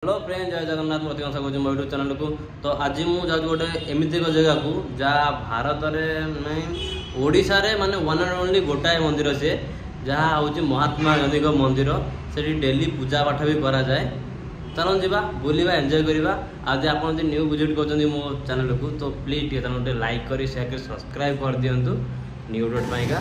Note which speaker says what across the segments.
Speaker 1: Hello friend, जय जगन्नाथ। प्रतिमा कौन मो यूट्यूब चैनल को। तो आज मुझे गोटे एमती एक जगह को जहाँ भारत में नहीं ओडिशा रे माने वन एंड ओनली गोटाए मंदिर से जहाँ हूँ महात्मा गांधी मंदिर। से डेली पूजा पाठ भी करा जाए। चलो जीवा बुलवा एंजॉय करवा। आज आप न्यू विजिट कर मो चैनल को तो प्लीज चैनल लाइक कर शेयर कर सब्सक्राइब कर दिंतु न्यू अपडेट पाइका।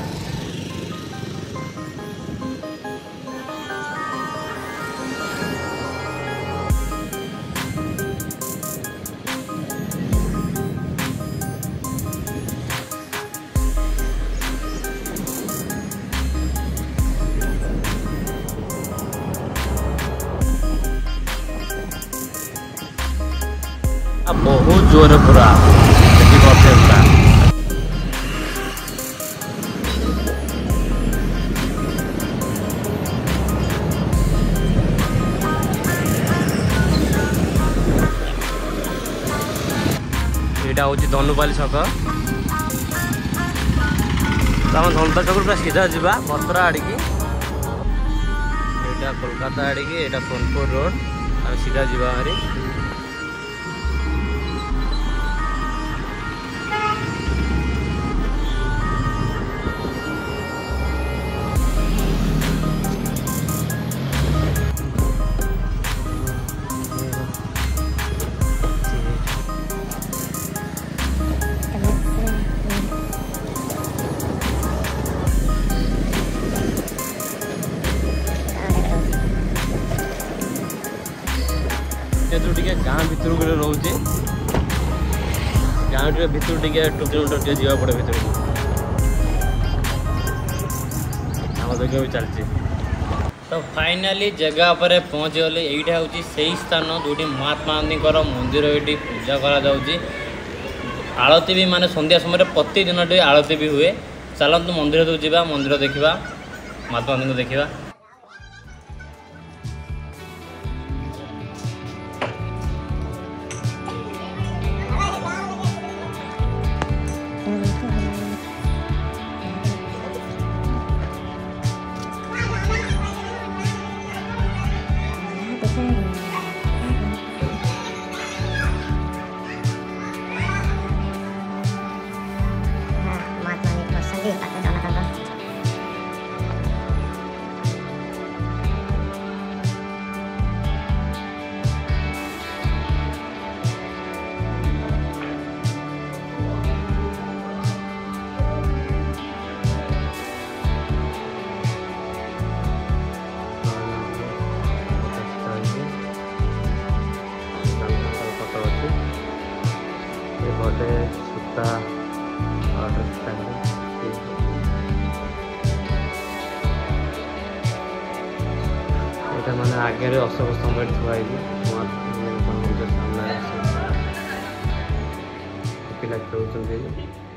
Speaker 1: बहुत जोर पूरा यहाँ हूँ धनुपाली छक। धनुपाली छक पूरा सीधा जावा भद्रा आड़िकी। यहाँ कोलकाता आड़िकी यहाँ सोनपुर रोड सीधा जावा भारी। गाँ भितर रोचे गाँ भितर 2 किलोमीटर जावा पड़े भितर आम जगह भी चलती। तो फाइनाली जगह पर पहुँची गले। यहाँ हूँ से स्थान जो महात्मा गांधी मंदिर ये पूजा करा आरती भी माने संध्या समय प्रतिदिन आरती भी हुए। चलतु मंदिर तो जावा मंदिर देखा महात्मा गांधी को देखा। सूता ये मैंने आगे अशोक स्तंभ थुआई सामने पिला खेल।